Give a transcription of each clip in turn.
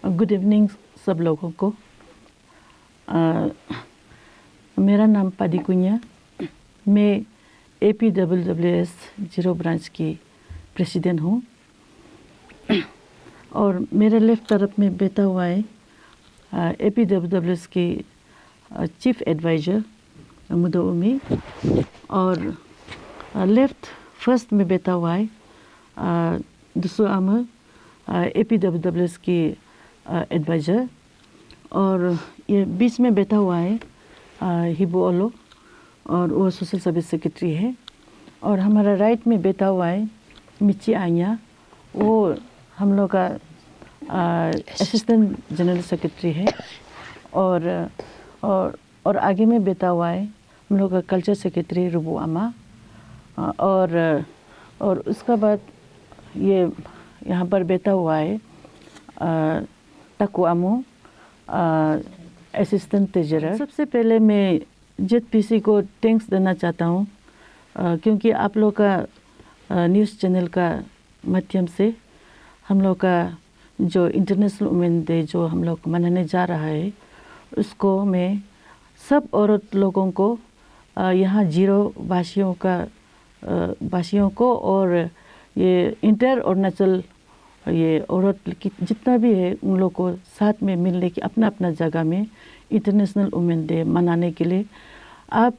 Good evening सब लोगों को। मेरा नाम पादी कुनिया, मैं APWWS 0 ब्रांच की प्रेसिडेंट हूँ और मेरे लेफ्ट तरफ में बैठा हुआ है APWWS की चीफ एडवाइज़र मुदो उमी, और लेफ्ट फर्स्ट में बैठा हुआ है दूसरा आम APWWS की एडवाइज़र, और ये बीच में बैठा हुआ है हिबो ओलो, और वो सोशल सर्विस सेक्रेटरी है। और हमारा राइट में बैठा हुआ है मिची आन्या, वो हम लोग का असिस्टेंट जनरल सेक्रेटरी है। और आगे में बैठा हुआ है हम लोग का कल्चर सेक्रेटरी रुबू आमा। और उसका बाद ये यहाँ पर बैठा हुआ है तकु आमो, असिस्टेंट ट्रेजरर। सबसे पहले मैं ZPC को थैंक्स देना चाहता हूँ, क्योंकि आप लोग का न्यूज़ चैनल का माध्यम से हम लोग का जो इंटरनेशनल वुमेन डे जो हम लोग मनाने जा रहा है, उसको मैं सब औरत लोगों को यहाँ जीरो वासियों को और ये इंटर अरुणाचल ये औरत जितना भी है उन लोग को साथ में मिलने की अपना अपना जगह में इंटरनेशनल वुमेन डे मनाने के लिए आप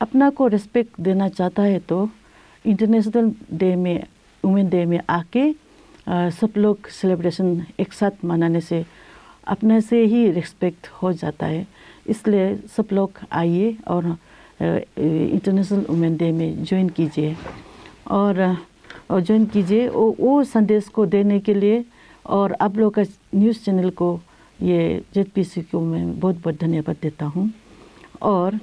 अपना को रिस्पेक्ट देना चाहता है तो इंटरनेशनल डे में वुमेन डे में आके सब लोग सेलिब्रेशन एक साथ मनाने से अपने से ही रिस्पेक्ट हो जाता है। इसलिए सब लोग आइए और इंटरनेशनल वुमेन डे में ज्वाइन कीजिए और ज्वाइन कीजिए वो संदेश को देने के लिए। और आप लोग का न्यूज़ चैनल को ये ZPC को मैं बहुत बहुत धन्यवाद देता हूँ। और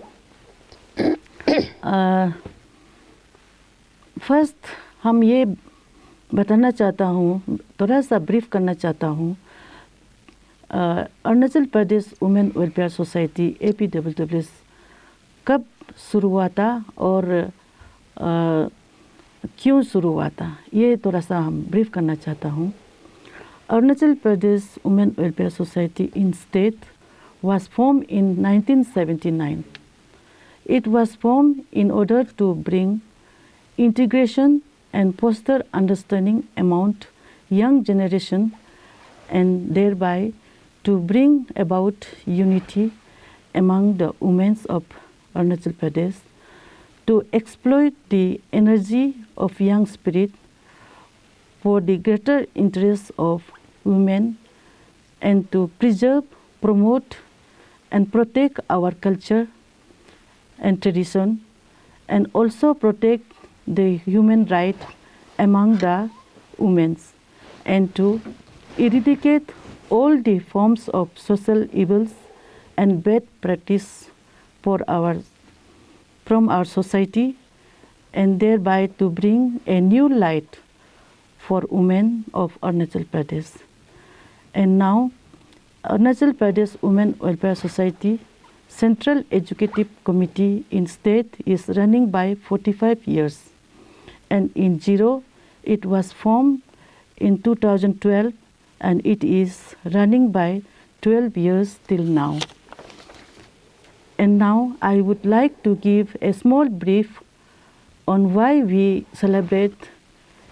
फर्स्ट हम ये बताना चाहता हूँ, थोड़ा सा ब्रीफ करना चाहता हूँ, Arunachal Pradesh women welfare society APWWS कब शुरू हुआ था और क्यों शुरू हुआ था, ये थोड़ा सा हम ब्रीफ करना चाहता हूँ। Arunachal Pradesh women welfare society in state was formed in 1979. It was formed in order to bring integration and foster understanding among young generation, and thereby to bring about unity among the women of Arunachal Pradesh, to exploit the energy of young spirit for the greater interest of women, and to preserve, promote, and protect our culture and tradition, and also protect the human right among the women, and to eradicate all the forms of social evils and bad practice from our society, and thereby to bring a new light for women of Arunachal Pradesh. And now, Arunachal Pradesh Women Welfare Society Central Executive Committee in state is running by 45 years, and in Zero it was formed in 2012, and it is running by 12 years till now. And now I would like to give a small brief on why we celebrate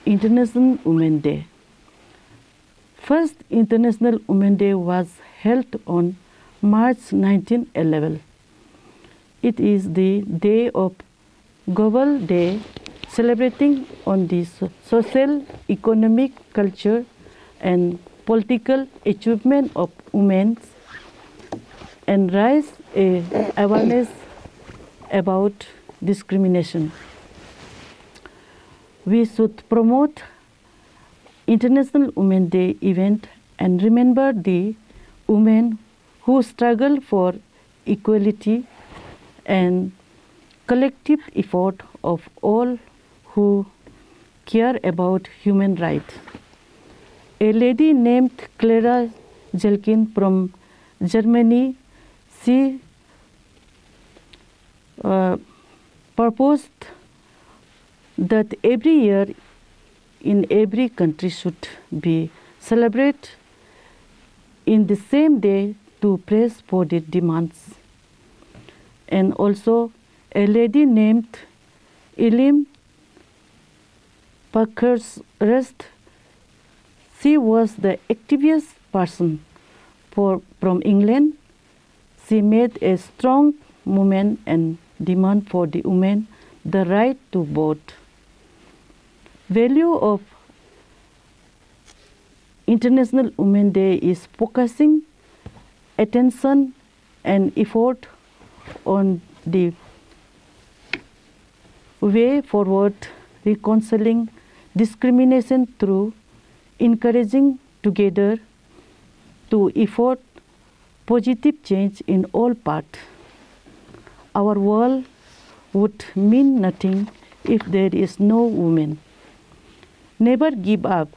International Women's Day. First International Women's Day was held on March 1911. It is the day of global day celebrating on the social, economic, culture, and political achievement of women, and raise awareness about discrimination. We should promote International Women's Day event and remember the women who struggle for equality and collective effort of all who care about human rights. A lady named Clara Zetkin from Germany, she proposed that every year in every country should be celebrate in the same day to press for the demands. And also a lady named Elim Parkhurst, she was the activist person from England. She made a strong movement and demand for the women the right to vote. Value of International Women's Day is focusing attention and effort on the way forward, reconciling discrimination through encouraging together to effort positive change in all parts. Our world would mean nothing if there is no woman. Never give up,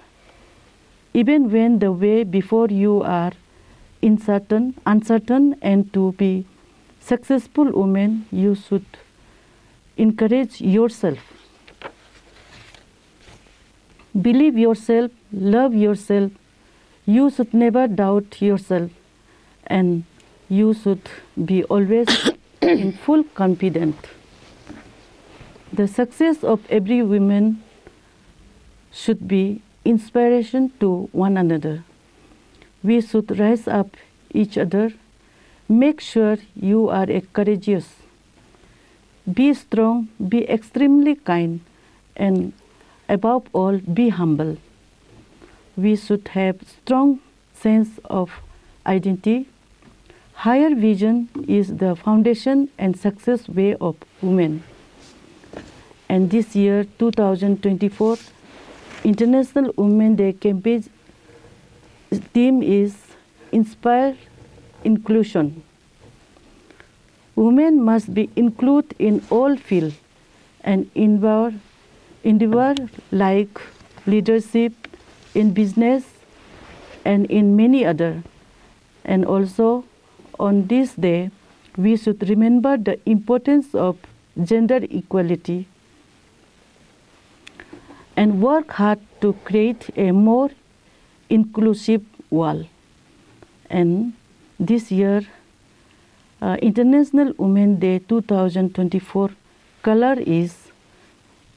even when the way before you are uncertain, and to be successful woman, you should encourage yourself. Believe yourself, love yourself. You should never doubt yourself, and you should be always in full confidence. The success of every woman should be inspiration to one another. We should rise up each other. Make sure you are courageous. Be strong, be extremely kind, and above all, be humble. We should have strong sense of identity. Higher vision is the foundation and success way of women. And this year, 2024, International Women's Day campaign theme is Inspire Inclusion. Women must be included in all fields and endeavor like leadership, in business, and in many other. And also on this day, we should remember the importance of gender equality and work hard to create a more inclusive world. And this year, International Women's Day 2024 color is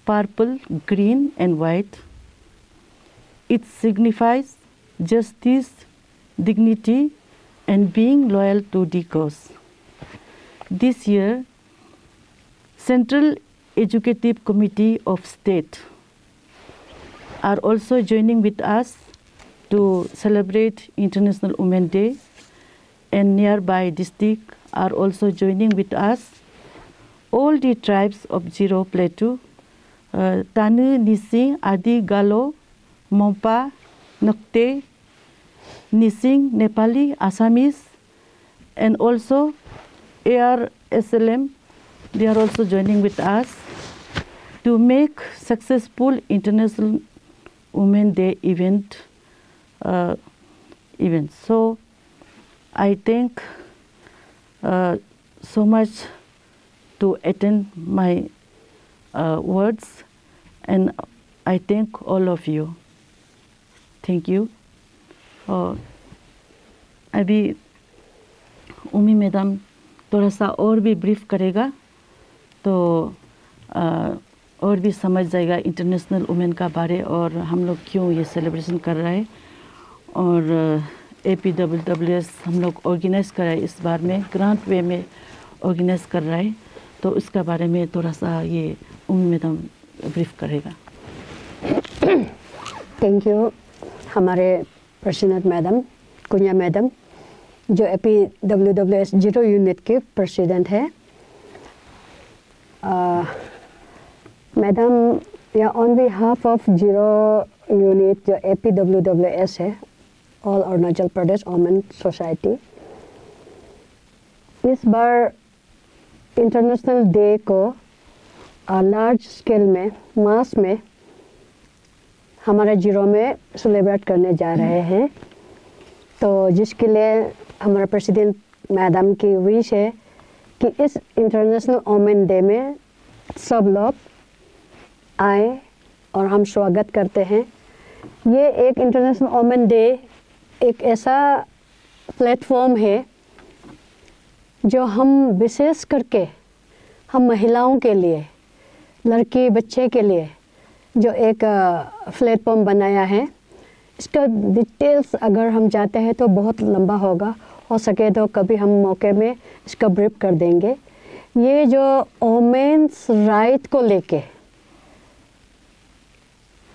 purple, green, and white. It signifies justice, dignity, and being loyal to the cause. This year, Central Executive Committee of State are also joining with us to celebrate International Women's Day, and nearby districts are also joining with us. All the tribes of Zero Plateau, Tanu, Nisi, Adi, Galo, Mompa, Nokte, Nising, Nepali, Assamese, and also ARSLM, they are also joining with us to make successful International Women's Day event. So I thank so much to attend my words, and I thank all of you. Thank you. अभी उमी madam थोड़ा सा और भी brief करेगा तो और भी समझ जाएगा इंटरनेशनल वुमेन का बारे और हम लोग क्यों ये सेलिब्रेशन कर रहे हैं। और APWWS हम लोग ऑर्गेनाइज कर रहे हैं, इस बार में ग्रांट वे में ऑर्गेनाइज कर रहे हैं, तो उसका बारे में थोड़ा सा ये उमी मैडम ब्रीफ करेगा। थैंक यू हमारे प्रेसिडेंट मैडम कुनिया मैडम जो APWWS जीरो यूनिट के प्रेसिडेंट है। मैडम या on behalf of zero unit जो APWWS है, all Arunachal Pradesh women society, इस बार इंटरनेशनल डे को लार्ज स्केल में मास में हमारे जीरो में सेलिब्रेट करने जा रहे हैं। तो जिसके लिए हमारा प्रेसिडेंट मैडम की विश है कि इस इंटरनेशनल वुमेन डे में सब लोग आए और हम स्वागत करते हैं। ये एक इंटरनेशनल वुमेन डे एक ऐसा प्लेटफॉर्म है जो हम विशेष करके हम महिलाओं के लिए, लड़की बच्चे के लिए जो एक प्लेटफॉर्म बनाया है। इसका डिटेल्स अगर हम जाते हैं तो बहुत लंबा होगा, हो सके तो कभी हम मौके में इसका ब्रीफ कर देंगे। ये जो वुमेन्स राइट को लेके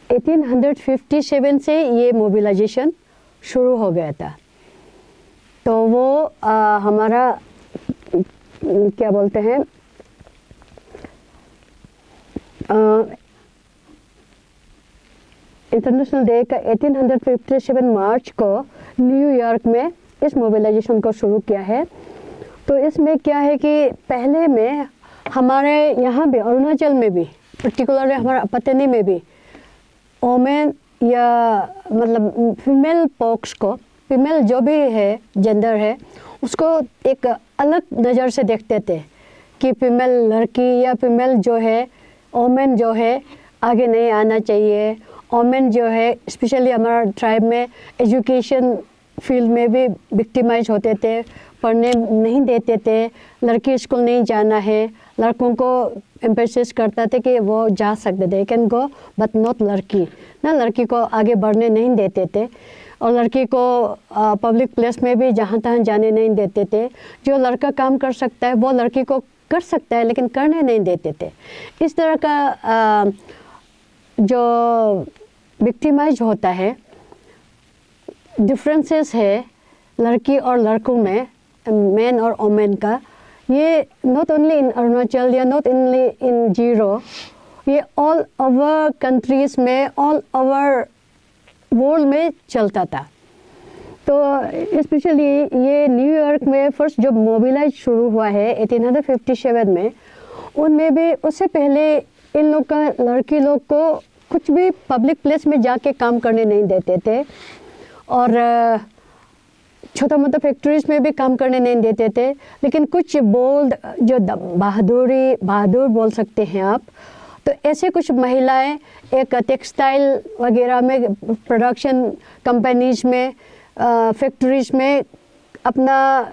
1857 से ये मोबिलाइजेशन शुरू हो गया था। तो वो हमारा क्या बोलते हैं इंटरनेशनल डे का 1857 मार्च को न्यूयॉर्क में इस मोबिलाइजेशन को शुरू किया है। तो इसमें क्या है कि पहले में हमारे यहाँ भी अरुणाचल में भी, पर्टिकुलरली हमारा पतनी में भी वोमेन या मतलब फीमेल पॉक्स को, फीमेल जो भी है जेंडर है उसको एक अलग नज़र से देखते थे कि फीमेल लड़की या फीमेल जो है वोमेन जो है आगे नहीं आना चाहिए। वोमेन जो है स्पेशली हमारा ट्राइब में एजुकेशन फील्ड में भी विक्टिमाइज होते थे, पढ़ने नहीं देते थे, लड़की स्कूल नहीं जाना है। लड़कों को एम्फेसिस करता था कि वो जा सकते थे, कैन गो बट नॉट लड़की ना, लड़की को आगे बढ़ने नहीं देते थे। और लड़की को पब्लिक प्लेस में भी जहाँ तहाँ जाने नहीं देते थे। जो लड़का काम कर सकता है वो लड़की को कर सकता है लेकिन करने नहीं देते थे। इस तरह का जो विक्टिमाइज होता है, डिफरेंसेस है लड़की और लड़कों में, मैन और वोमेन का, ये नॉट ओनली इन अरुणाचल या नॉट ओनली इन जीरो, ये ऑल ओवर कंट्रीज में, ऑल ओवर वर्ल्ड में चलता था। तो स्पेशली ये न्यूयॉर्क में फर्स्ट जब मोबिलाइज शुरू हुआ है 1857 में, उनमें भी उससे पहले इन लोग का लड़की लोग को कुछ भी पब्लिक प्लेस में जाके काम करने नहीं देते थे और छोटा मोटा फैक्ट्रीज में भी काम करने नहीं देते थे। लेकिन कुछ बोल्ड जो बहादुर बोल सकते हैं आप, तो ऐसे कुछ महिलाएं एक टेक्सटाइल वगैरह में, प्रोडक्शन कंपनीज में, फैक्ट्रीज में अपना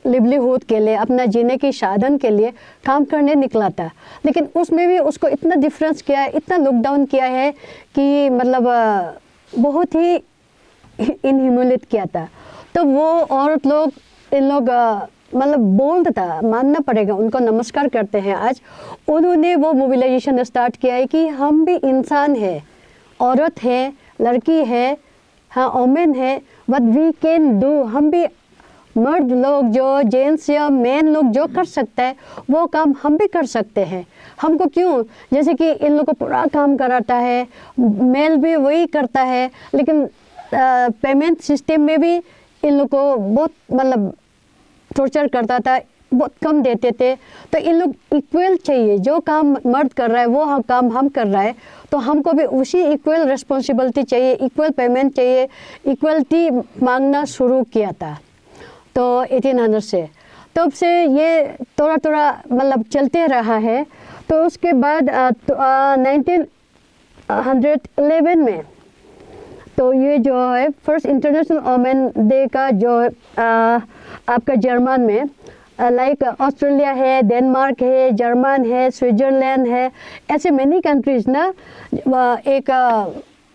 लिवलीहुड के लिए, अपना जीने की साधन के लिए काम करने निकला था। लेकिन उसमें भी उसको इतना डिफरेंस किया है, इतना लॉकडाउन किया है कि मतलब बहुत ही इनह्यूमिलेट किया था। तो वो औरत लोग, इन लोग मतलब बोल्ड था, मानना पड़ेगा, उनको नमस्कार करते हैं आज। उन्होंने वो मोबिलाइजेशन स्टार्ट किया है कि हम भी इंसान है, औरत है, लड़की है, हाँ वोमेन है, बट वी कैन डू, हम भी मर्द लोग जो जेंट्स या मैन लोग जो कर सकता है वो काम हम भी कर सकते हैं। हमको क्यों, जैसे कि इन लोग को पूरा काम कराता है, मेल भी वही करता है, लेकिन पेमेंट सिस्टम में भी इन लोग को बहुत मतलब टॉर्चर करता था, बहुत कम देते थे। तो इन लोग इक्वल चाहिए, जो काम मर्द कर रहा है वो काम हम कर रहा है, तो हमको भी उसी इक्वल रिस्पॉन्सिबिलिटी चाहिए, इक्वल पेमेंट चाहिए, इक्वलिटी मांगना शुरू किया था। तो 1800 से, तब से ये थोड़ा थोड़ा मतलब चलते रहा है। तो उसके बाद 1911 में तो ये जो है फर्स्ट इंटरनेशनल वुमेन डे का जो आपका जर्मन में, लाइक ऑस्ट्रेलिया है, डेनमार्क है, जर्मन है, स्विट्ज़रलैंड है, ऐसे मैनी कंट्रीज ना एक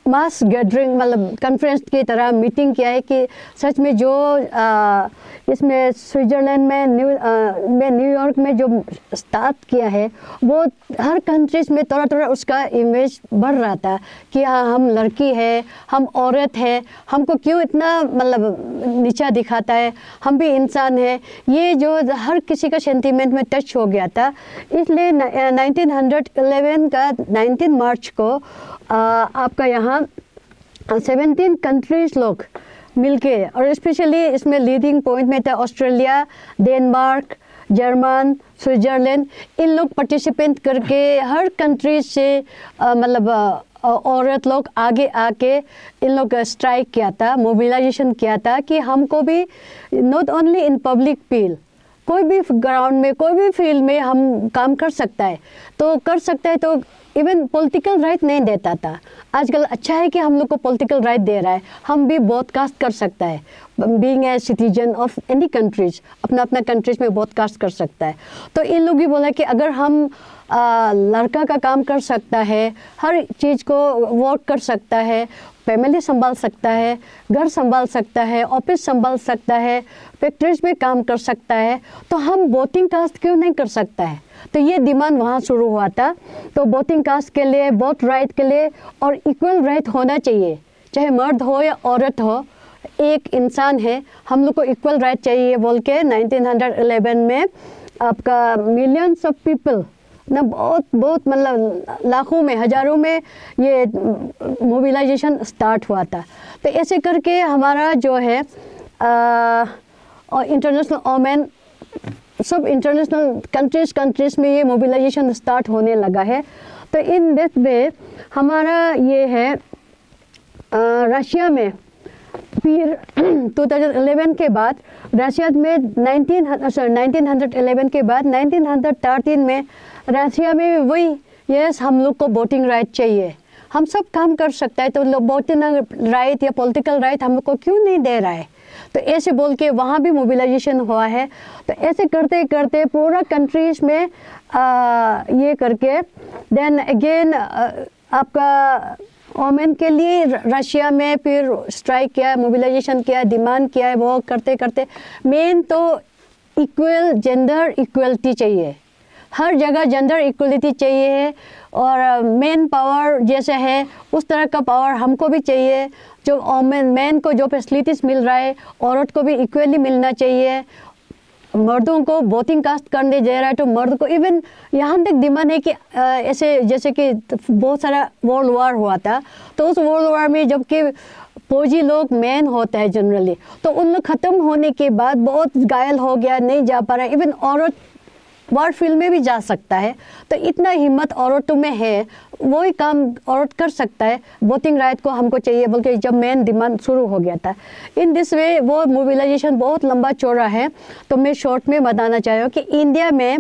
मास गैदरिंग मतलब कॉन्फ्रेंस की तरह मीटिंग किया है कि सच में जो इसमें स्विट्ज़रलैंड में न्यूयॉर्क में जो स्टार्ट किया है वो हर कंट्रीज में थोड़ा थोड़ा उसका इमेज बढ़ रहा था कि हाँ हम लड़की है, हम औरत है, हमको क्यों इतना मतलब नीचा दिखाता है, हम भी इंसान है। ये जो हर किसी का सेंटीमेंट में टच हो गया था। इसलिए 1911 का 19 मार्च को आपका यहाँ 17 कंट्रीज लोग मिलके, और स्पेशली इसमें लीडिंग पॉइंट में था ऑस्ट्रेलिया, डेनमार्क, जर्मन, स्विट्ज़रलैंड, इन लोग पार्टिसिपेट करके हर कंट्री से मतलब औरत लोग आगे आके इन लोग स्ट्राइक किया था, मोबिलाइजेशन किया था कि हमको भी not only in public field कोई भी ग्राउंड में, कोई भी फील्ड में हम काम कर सकता है, तो कर सकता है। तो इवन पॉलिटिकल राइट नहीं देता था, आजकल अच्छा है कि हम लोग को पॉलिटिकल राइट दे रहा है। हम भी ब्रॉडकास्ट कर सकता है, being a citizen of any countries, अपना अपना कंट्रीज में ब्रॉडकास्ट कर सकता है। तो इन लोग भी बोला कि अगर हम लड़का का काम कर सकता है, हर चीज़ को वर्क कर सकता है, फैमिली संभाल सकता है, घर संभाल सकता है, ऑफिस संभाल सकता है, फैक्ट्रीज में काम कर सकता है, तो हम वोटिंग कास्ट क्यों नहीं कर सकता है। तो ये डिमांड वहाँ शुरू हुआ था। तो वोटिंग कास्ट के लिए, वोट राइट के लिए और इक्वल राइट होना चाहिए, चाहे मर्द हो या औरत हो, एक इंसान है, हम लोग को इक्वल राइट चाहिए बोल के 1911 में आपका मिलियंस ऑफ पीपल ना, बहुत बहुत मतलब लाखों में, हजारों में ये मोबिलाइजेशन स्टार्ट हुआ था। तो ऐसे करके हमारा जो है और इंटरनेशनल वोमेन, सब इंटरनेशनल कंट्रीज में ये मोबिलाइजेशन स्टार्ट होने लगा है। तो इन दिस वे हमारा ये है रशिया में फिर 2011 के बाद, रशिया में 1911 के बाद 1913 में रशिया में वही, यस हम लोग को वोटिंग राइट चाहिए, हम सब काम कर सकता है, तो वोटिंग राइट या पॉलिटिकल राइट हम लोग को क्यों नहीं दे रहा है। तो ऐसे बोल के वहाँ भी मोबिलाइजेशन हुआ है। तो ऐसे करते करते पूरा कंट्रीज में ये करके देन अगेन आपका वोमेन के लिए रशिया में फिर स्ट्राइक किया, मोबिलाइजेशन किया, डिमांड किया है। वो करते करते मेन तो इक्वल जेंडर इक्वलिटी चाहिए, हर जगह जेंडर इक्वलिटी चाहिए है। और मेन पावर जैसे है उस तरह का पावर हमको भी चाहिए। जो मैन को जो फैसिलिटीज़ मिल रहा है, औरत को भी इक्वली मिलना चाहिए। मर्दों को वोटिंग कास्ट करने दे रहा है तो मर्द को, इवन यहाँ तक डिमांड है कि ऐसे जैसे कि बहुत सारा वर्ल्ड वार हुआ था, तो उस वर्ल्ड वार में जबकि फौजी लोग मैन होता है जनरली, तो उन लोग ख़त्म होने के बाद बहुत घायल हो गया, नहीं जा पा रहा। इवन औरत वार फील्ड में भी जा सकता है। तो इतना हिम्मत औरतों में है, वही काम औरत कर सकता है। वोटिंग राइट को हमको चाहिए बल्कि जब मेन डिमांड शुरू हो गया था। इन दिस वे वो मोबिलाइजेशन बहुत लंबा चौड़ा है। तो मैं शॉर्ट में बताना चाह कि इंडिया में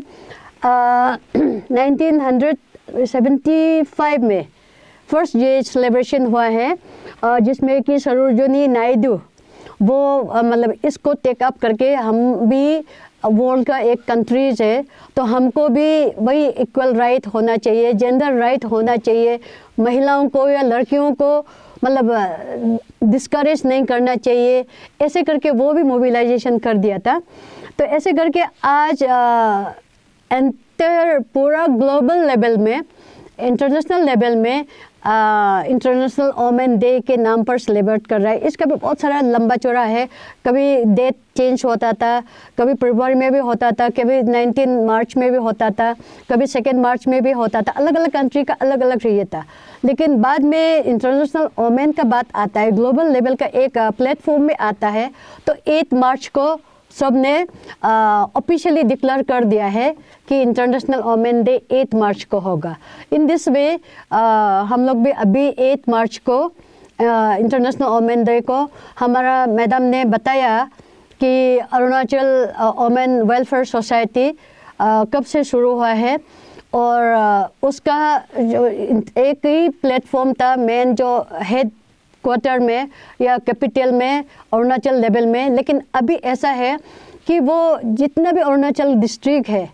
1975 में फर्स्ट ये सेलिब्रेशन हुआ है, जिसमें कि सरोजिनी नायडू वो मतलब इसको टेकअप करके, हम भी वर्ल्ड का एक कंट्रीज है तो हमको भी वही इक्वल राइट होना चाहिए, जेंडर राइट होना चाहिए। महिलाओं को या लड़कियों को मतलब डिस्करेज नहीं करना चाहिए। ऐसे करके वो भी मोबिलाइजेशन कर दिया था। तो ऐसे करके आज एंटर पूरा ग्लोबल लेवल में, इंटरनेशनल लेवल में इंटरनेशनल वोमेन डे के नाम पर सेलिब्रेट कर रहा है। इसका भी बहुत सारा लंबा चौड़ा है। कभी डेट चेंज होता था, कभी फरवरी में भी होता था, कभी 19 मार्च में भी होता था, कभी 2 मार्च में भी होता था। अलग अलग कंट्री का अलग अलग ये था। लेकिन बाद में इंटरनेशनल वोमेन का बात आता है, ग्लोबल लेवल का एक प्लेटफॉर्म में आता है, तो 8 मार्च को सब ने ऑफिशियली डिक्लेयर कर दिया है कि इंटरनेशनल वोमेन डे 8 मार्च को होगा। इन दिस वे हम लोग भी अभी 8 मार्च को इंटरनेशनल वोमेन डे को हमारा मैडम ने बताया कि अरुणाचल वोमेन वेलफेयर सोसाइटी कब से शुरू हुआ है। और उसका जो एक ही प्लेटफॉर्म था, मेन जो हेड क्वार्टर में या कैपिटल में अरुणाचल लेवल में। लेकिन अभी ऐसा है कि वो जितना भी अरुणाचल डिस्ट्रिक्ट है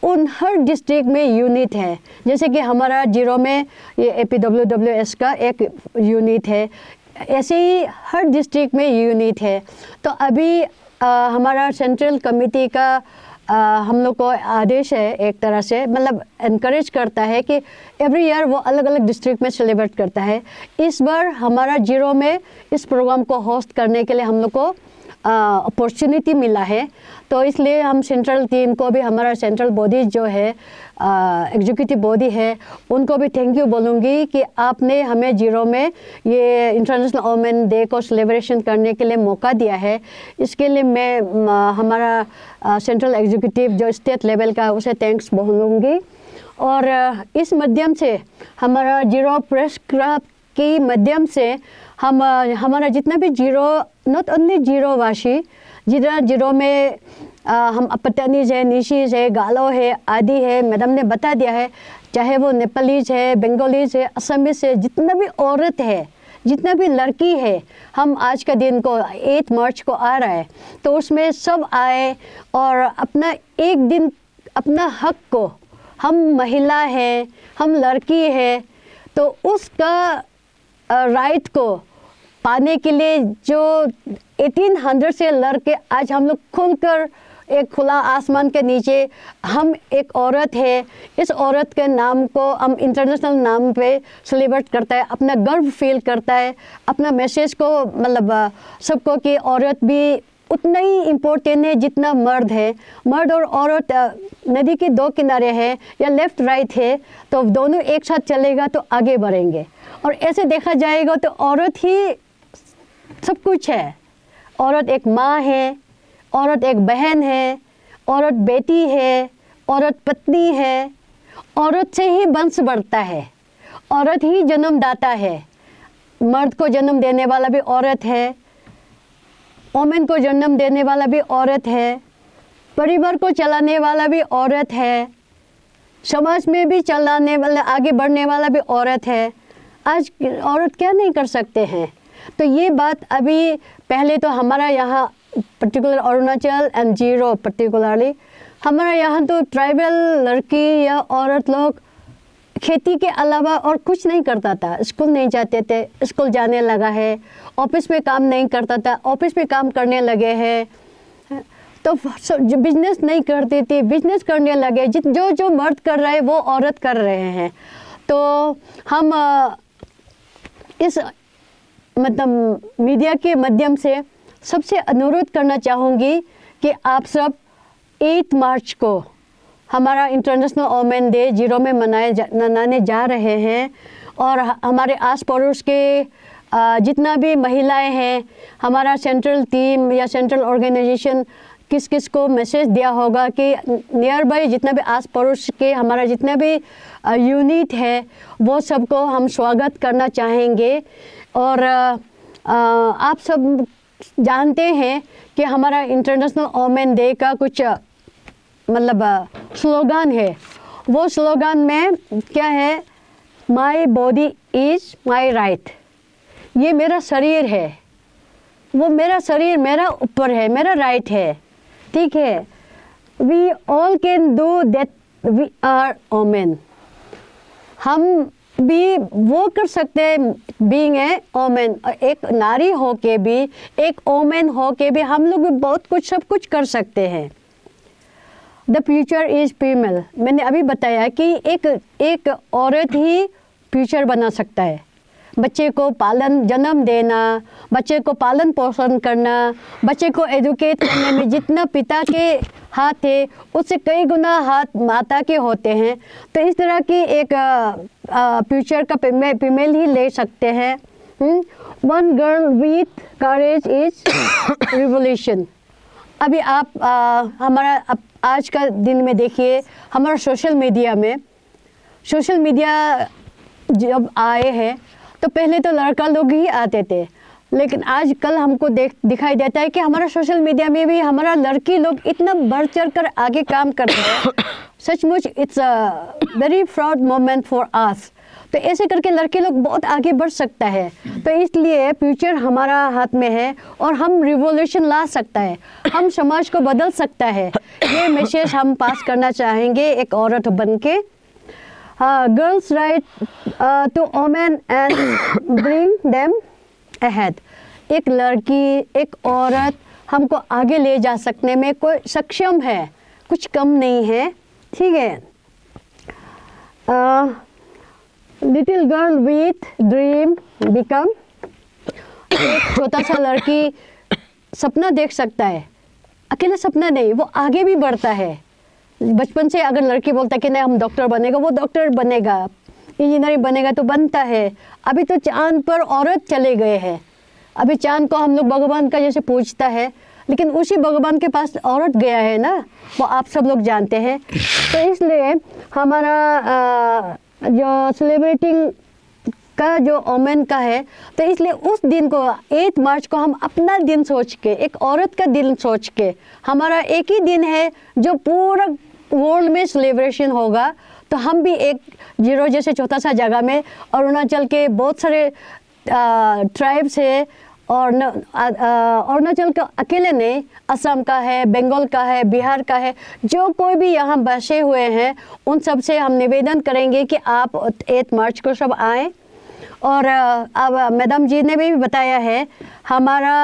उन हर डिस्ट्रिक्ट में यूनिट है। जैसे कि हमारा जीरो में ये APWWS का एक यूनिट है, ऐसे ही हर डिस्ट्रिक्ट में यूनिट है। तो अभी हमारा सेंट्रल कमेटी का हम लोग को आदेश है, एक तरह से मतलब इनकरेज करता है कि एवरी ईयर वो अलग अलग डिस्ट्रिक्ट में सेलिब्रेट करता है। इस बार हमारा जीरो में इस प्रोग्राम को होस्ट करने के लिए हम लोग को अपॉर्चुनिटी मिला है। तो इसलिए हम सेंट्रल टीम को भी, हमारा सेंट्रल बॉडी जो है एग्जीक्यूटिव बॉडी है, उनको भी थैंक यू बोलूँगी कि आपने हमें जीरो में ये इंटरनेशनल वोमेन डे को सेलिब्रेशन करने के लिए मौका दिया है। इसके लिए मैं हमारा सेंट्रल एग्जीक्यूटिव जो स्टेट लेवल का, उसे थैंक्स बोलूँगी। और इस माध्यम से हमारा जीरो प्रेस क्लब के माध्यम से हम हमारा जितना भी zero, not only zero Vashi, जितना जीरो में हम पटनीज है, निशीज है, गालो है, आदि है, मैडम ने बता दिया है, चाहे वो नेपालीज है, बंगालीज है, असमीज है, जितना भी औरत है, जितना भी लड़की है, हम आज का दिन को 8 मार्च को आ रहा है, तो उसमें सब आए और अपना एक दिन अपना हक को, हम महिला है, हम लड़की है, तो उसका राइट को पाने के लिए जो 1800 से लड़के आज हम लोग खुलकर एक खुला आसमान के नीचे, हम एक औरत है, इस औरत के नाम को हम इंटरनेशनल नाम पे सेलिब्रेट करता है, अपना गर्व फील करता है, अपना मैसेज को मतलब सबको कि औरत भी उतना ही इम्पोर्टेंट है जितना मर्द है। मर्द और औरत नदी के दो किनारे है या लेफ़्ट राइट है, तो दोनों एक साथ चलेगा तो आगे बढ़ेंगे, और ऐसे देखा जाएगा तो औरत ही सब कुछ है। औरत एक माँ है, औरत एक बहन है, औरत बेटी है, औरत पत्नी है, औरत से ही वंश बढ़ता है, औरत ही जन्मदाता है। मर्द को जन्म देने वाला भी औरत है, वोमेन को जन्म देने वाला भी औरत है, परिवार को चलाने वाला भी औरत है, समाज में भी चलाने वाला, आगे बढ़ने वाला भी औरत है। आज औरत क्या नहीं कर सकते हैं। तो ये बात अभी पहले तो हमारा यहाँ particular Arunachal and zero particularly हमारा यहाँ तो ट्राइबल लड़की या औरत लोग खेती के अलावा और कुछ नहीं करता था। स्कूल नहीं जाते थे, स्कूल जाने लगा है, ऑफिस में काम नहीं करता था, ऑफिस में काम करने लगे हैं, तो जो बिजनेस नहीं करती थी, बिजनेस करने लगे। जो जो मर्द कर रहे हैं वो औरत कर रहे हैं। तो हम इस मतलब मीडिया के माध्यम से सबसे अनुरोध करना चाहूँगी कि आप सब 8 मार्च को हमारा इंटरनेशनल वोमेन डे जीरो में मनाने जा रहे हैं, और हमारे आस पड़ोस के जितना भी महिलाएं हैं, हमारा सेंट्रल टीम या सेंट्रल ऑर्गेनाइजेशन किस किस को मैसेज दिया होगा कि नियर बाई जितना भी आस पड़ोस के हमारा जितना भी यूनिट है वो सबको हम स्वागत करना चाहेंगे। और आप सब जानते हैं कि हमारा इंटरनेशनल वोमेन डे का कुछ मतलब स्लोगन है। वो स्लोगन में क्या है, my body is my right. ये मेरा शरीर है, वो मेरा शरीर मेरा ऊपर है, मेरा राइट है, ठीक है। We all can do that, we are women. हम भी वो कर सकते हैं, बीइंग ए वोमेन, एक नारी हो के भी, एक वोमेन हो के भी हम लोग भी बहुत कुछ सब कुछ कर सकते हैं। The future is female. मैंने अभी बताया कि एक औरत ही फ्यूचर बना सकता है। बच्चे को जन्म देना, बच्चे को पालन पोषण करना, बच्चे को एजुकेट करने में जितना पिता के हाथ है उससे कई गुना हाथ माता के होते हैं। तो इस तरह की एक फ्यूचर का फीमेल ही ले सकते हैं। One girl with courage is revolution. अभी आप हमारा आज का दिन में देखिए, हमारा सोशल मीडिया जब आए हैं तो पहले तो लड़का लोग ही आते थे, लेकिन आजकल हमको दिखाई देता है कि हमारा सोशल मीडिया में भी हमारा लड़की लोग इतना बढ़ चढ़ कर आगे काम कर रहे हैं। सचमुच it's a very proud moment for us. तो ऐसे करके लड़के लोग बहुत आगे बढ़ सकता है। तो इसलिए फ्यूचर हमारा हाथ में है और हम रिवॉल्यूशन ला सकता है, हम समाज को बदल सकता है। ये मैसेज हम पास करना चाहेंगे एक औरत बन के। Girls right to women and bring them ahead. एक लड़की, एक औरत हमको आगे ले जा सकने में कोई सक्षम है, कुछ कम नहीं है, ठीक है। Little girl with dream become. एक छोटा सा लड़की सपना देख सकता है, अकेला सपना नहीं, वो आगे भी बढ़ता है। बचपन से अगर लड़की बोलता है कि नहीं हम डॉक्टर बनेगा, वो डॉक्टर बनेगा, इंजीनियरिंग बनेगा तो बनता है। अभी तो चांद पर औरत चले गए हैं। अभी चांद को हम लोग भगवान का जैसे पूजता है, लेकिन उसी भगवान के पास औरत गया है ना, वो आप सब लोग जानते हैं। तो इसलिए हमारा जो सेलिब्रेटिंग का जो ओमेन का है, तो इसलिए उस दिन को 8 मार्च को हम अपना दिन सोच के, एक औरत का दिन सोच के, हमारा एक ही दिन है जो पूरा वर्ल्ड में सेलिब्रेशन होगा। तो हम भी एक जीरो जैसे छोटा सा जगह में अरुणाचल के बहुत सारे ट्राइब्स है, और अरुणाचल का अकेले नहीं, असम का है, बंगाल का है, बिहार का है, जो कोई भी यहाँ बसे हुए हैं उन सब से हम निवेदन करेंगे कि आप 8 मार्च को सब आएँ। और अब मैडम जी ने भी बताया है, हमारा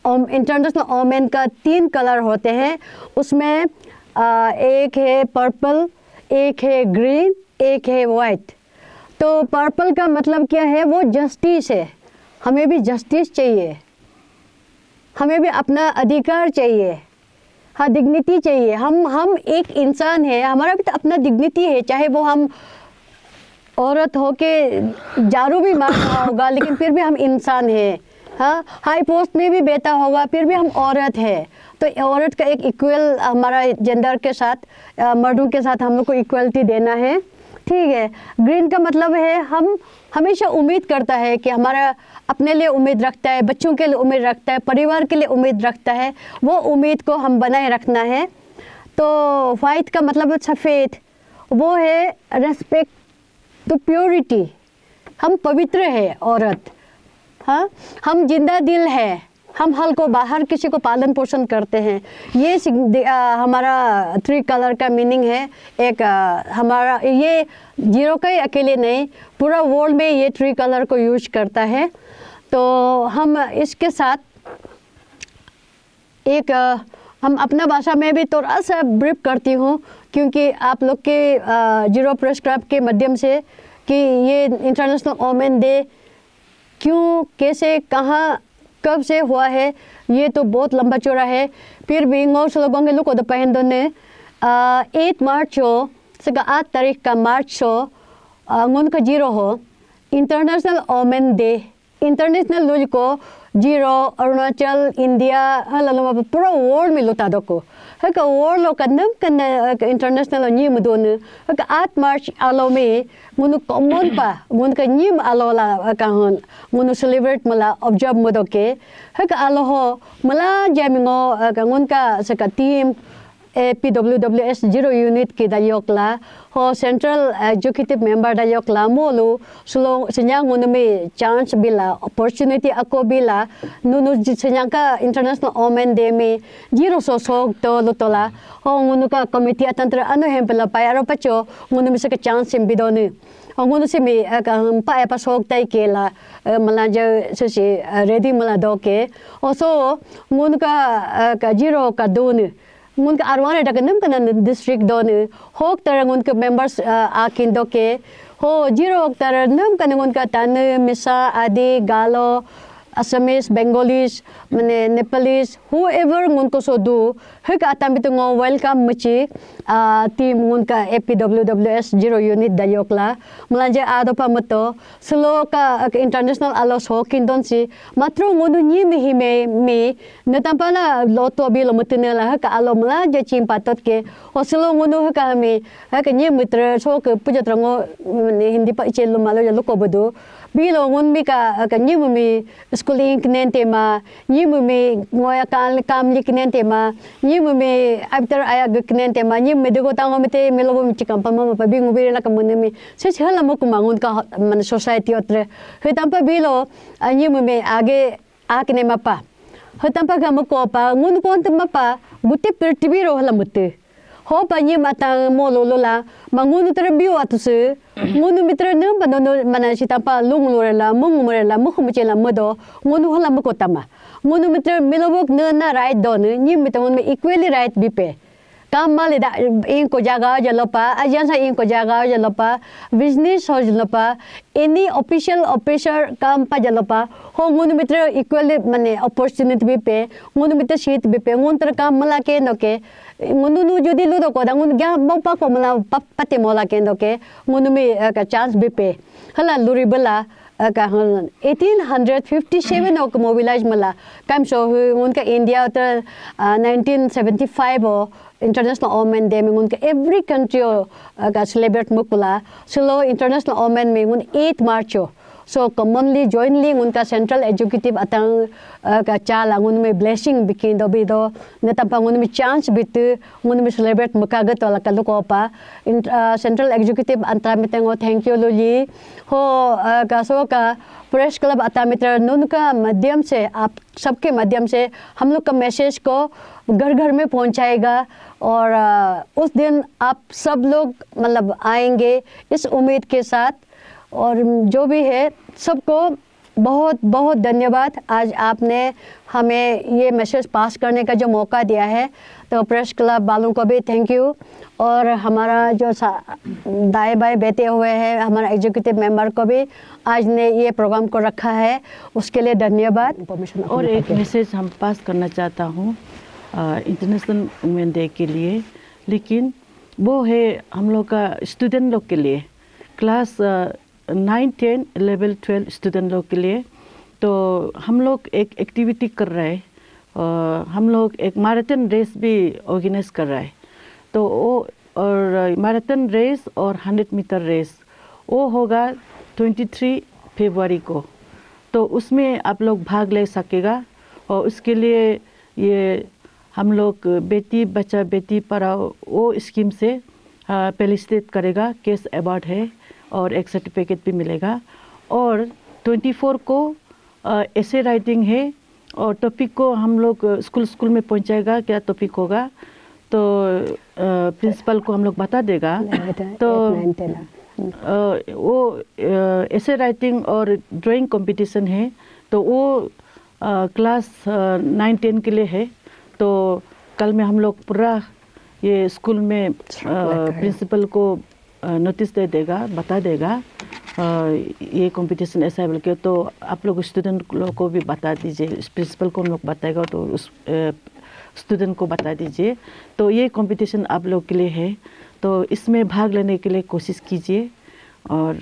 इंटरनेशनल ओमेन का 3 कलर होते हैं, उसमें एक है पर्पल, एक है ग्रीन, एक है वाइट। तो पर्पल का मतलब क्या है, वो जस्टिस है, हमें भी जस्टिस चाहिए, हमें भी अपना अधिकार चाहिए, हाँ डिग्निटी चाहिए। हम एक इंसान है, हमारा भी तो अपना डिग्निटी है, चाहे वो हम औरत हो के झाड़ू भी मारना होगा लेकिन फिर भी हम इंसान है, हाँ हाई पोस्ट में भी बैठा होगा फिर भी हम औरत है। तो औरत का एक इक्वल हमारा जेंडर के साथ, मर्दों के साथ हम लोग को इक्वलिटी देना है, ठीक है। ग्रीन का मतलब है हम हमेशा उम्मीद करता है कि हमारा अपने लिए उम्मीद रखता है, बच्चों के लिए उम्मीद रखता है, परिवार के लिए उम्मीद रखता है, वो उम्मीद को हम बनाए रखना है। तो वाइट का मतलब सफ़ेद, वो है रेस्पेक्ट टू प्योरिटी, हम पवित्र है औरत, हाँ हम जिंदा दिल है, हम हल को बाहर किसी को पालन पोषण करते हैं। ये हमारा 3 कलर का मीनिंग है। एक हमारा ये जीरो का ही अकेले नहीं, पूरा वर्ल्ड में ये 3 कलर को यूज करता है। तो हम इसके साथ एक हम अपना भाषा में भी थोड़ा सा ब्रीफ करती हूँ, क्योंकि आप लोग के जीरो प्रेस क्लब के माध्यम से कि ये इंटरनेशनल वोमेन डे क्यों, कैसे, कहाँ, कब से हुआ है, ये तो बहुत लंबा चौड़ा है। फिर भी लोगों के लोग 8 मार्च हो सका 8 तारीख का मार्च हो उनका जीरो हो इंटरनेशनल वोमेन डे, इंटरनेशनल लूज को जीरो अरुणाचल इंडिया हला पूरा वर्ल्ड में लुटा दो को हका वर्ल्ड लो कन्नम कन्न इंटरनेशनल नी मदोन हका 8 मार्च आलो में मुनु कॉमन पा मुन का नीम आलो ला का हन मुनु सेलिब्रेट मला ऑब्जर्व मदो के हका आलो हो मला जामिंगो का मुन का सका टीम PWWS जीरो यूनिट की दायोकला हो सेंट्रल एग्जीक्यूटिव मेंबर दायोकला मोलू सुलो सेन्यांग मुनु में चांस बिला अपॉर्चुनिटी अको बिला नुनु सेन्यांग का इंटरनेशनल वोमेन डे में जीरो सोक तो लुतोला हो मुनु का कमिटी अतंत्र अनु हेम्पला पायारो पचो मुनु में से चांस सिम्बिदोनु मुनु से में पाया पासोक ताई केला मला जो से रेडी मला दोके ओसो मुनु का जीरो का दोनु उनका आरवाने डकनम कनन डिस्ट्रिक्ट दोन होक तरंग उनके मेंबर्स आकिन दोके हो जीरो तरनम कन उनका तन मिसा आदि गालो असमीज बेंगोलीज माने नेपालीज whoever उनको सो दो हक आतम बितंगो वेलकम मची टीम उनका APWWS जीरो यूनिट दायोकला मलाजे आदोपा मतो स्लो का इंटरनेशनल आलोस हो किंदोनसी मात्र उनु नी में नतंपना लोतो बिलो मतनेला हक आलो मला जे चिम पातत के हो स्लो उनु हक हमें हक नी मित्र सो के पुजत्रंगो हिंदी पा चेलो मालो लोको बदो बिलो उन बिका नी में स्कूलिंग नेंटेमा नी में ngoya काम लिखने तेमा नी में आफ्टर आया गकने तेमा नी में देखो तांगो में ते मेलोबो में चिकम पमा पा बिंगु बिरेला कमने में से हला मको मांगुन का मन सोसाइटी अत्र हेतंपा बिलो नी में आगे आकने मपा हेतंपा का मको पा nguन कोन तमपा गुते पृथ्वी रो हला मते हो पानी माता मोलोला मंगुन तर बियो आतुसे मुनु मित्र न बनो मना सितापा लुंगलोरेला मुंगमरेला मुखमुचेला मदो मुनु हला मको तमा मुनु मित्र मिलोबोक न ना राइट दोन नी मित्र में इक्वली राइट बिपे काम माले दा इनको जगह जलपा अजंसा इनको जगह जलपा बिजनेस हो जलपा एनी ऑफिशियल ऑफिसर काम पा जलपा हो मुनु मित्र इक्वली माने अपॉर्चुनिटी बिपे मुनु मित्र सीट बिपे मुंतर काम मला के नके मुनु जुदी लुदो को दांगुन ग्या बपा को मला पते मोला के नके मुनु में का चांस बिपे हला लुरी बला kahon 1857 ok mobilize mala kam so unka India utar 1975 o International Women Day में उनका every country का celebrate मुकुला so International Women में उन 8 March so commonly jointly उनका Central Executive atang का चाल उनमें blessing bikin do bido नेतापंग उनमें chance बित उनमें celebrate मुकागत वाला कलो को पा Central Executive अंतरा में तेंगो thank you लोजी हो का सो का प्रेस क्लब आता मित्र उनका माध्यम से आप सबके माध्यम से हम लोग का मैसेज को घर घर में पहुंचाएगा और उस दिन आप सब लोग मतलब आएंगे इस उम्मीद के साथ और जो भी है सबको बहुत बहुत धन्यवाद आज आपने हमें ये मैसेज पास करने का जो मौका दिया है तो प्रेस क्लब वालों को भी थैंक यू और हमारा जो दाएं बाएं बैठे हुए हैं हमारा एग्जीक्यूटिव मेंबर को भी आज ने ये प्रोग्राम को रखा है उसके लिए धन्यवाद। और एक मैसेज हम पास करना चाहता हूँ इंटरनेशनल वुमेन डे के लिए लेकिन वो है हम लोग का स्टूडेंट लोग के लिए क्लास 9, 10, 11, 12 स्टूडेंट लोग के लिए तो हम लोग एक एक्टिविटी कर रहे हैं हम लोग एक मैराथन रेस भी ऑर्गेनाइज कर रहा है तो वो और मैराथन रेस और 100 मीटर रेस वो होगा 23 फरवरी को तो उसमें आप लोग भाग ले सकेगा और उसके लिए ये हम लोग बेटी बचा बेटी पढ़ाओ वो स्कीम से पेलिस्टेट करेगा कैश अवार्ड है और एक सर्टिफिकेट भी मिलेगा और 24 को ऐसे राइटिंग है और टॉपिक को हम लोग स्कूल में पहुंचाएगा क्या टॉपिक होगा तो प्रिंसिपल को हम लोग बता देगा तो वो ऐसे राइटिंग और ड्राइंग कंपटीशन है तो वो क्लास 9, 10 के लिए है तो कल में हम लोग पूरा ये स्कूल में प्रिंसिपल को नोटिस दे देगा बता देगा ये कंपटीशन ऐसा है बोल के तो आप लोग स्टूडेंट लोग को भी बता दीजिए प्रिंसिपल को हम लोग बताएगा तो उस स्टूडेंट को बता दीजिए तो ये कंपटीशन आप लोग के लिए है तो इसमें भाग लेने के लिए कोशिश कीजिए और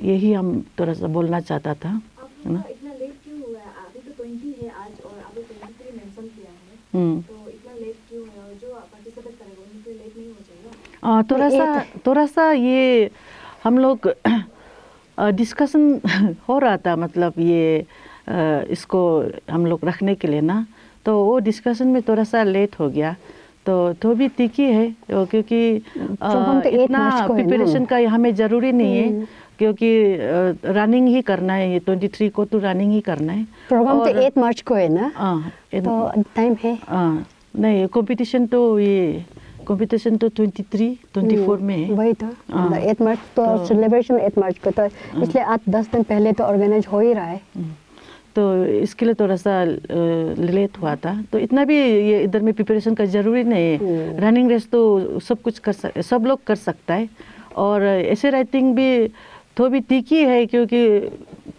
यही हम थोड़ा सा बोलना चाहता था है ना। इतना लेट क्यों हुआ है अभी तो 20 है आज और अभी 23 मेंशन किया है तो इतना लेट क्यों है और जो पार्टिसिपेट करेगा उनके लिए लेट नहीं हो जाएगा थोड़ा सा ये हम लोग डिस्कशन हो रहा था मतलब ये इसको हम लोग रखने के लिए ना तो वो डिस्कशन में थोड़ा सा लेट हो गया तो भी ठीक ही है क्योंकि इतना प्रिपरेशन का हमें ज़रूरी नहीं है क्योंकि रनिंग ही करना है ये 23 को तो रनिंग ही करना है प्रोग्राम तो 8 मार्च को है ना तो टाइम है नहीं कंपटीशन तो 23, 24 में है वही तो 8 मार्च तो सेलिब्रेशन 8 मार्च को तो इसलिए 8-10 दिन पहले तो ऑर्गेनाइज हो ही रहा है तो इसके लिए थोड़ा सा लेट हुआ था तो इतना भी ये इधर में प्रिपरेशन का ज़रूरी नहीं है रनिंग रेस तो सब लोग कर सकता है और ऐसे राइटिंग भी तो भी ठीक ही है क्योंकि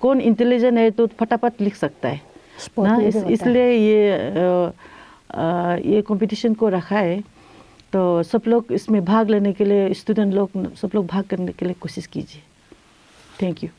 कौन इंटेलिजेंट है तो फटाफट लिख सकता है ना इसलिए ये कंपटीशन को रखा है तो सब लोग इसमें भाग लेने के लिए स्टूडेंट लोग सब लोग भाग करने के लिए कोशिश कीजिए थैंक यू।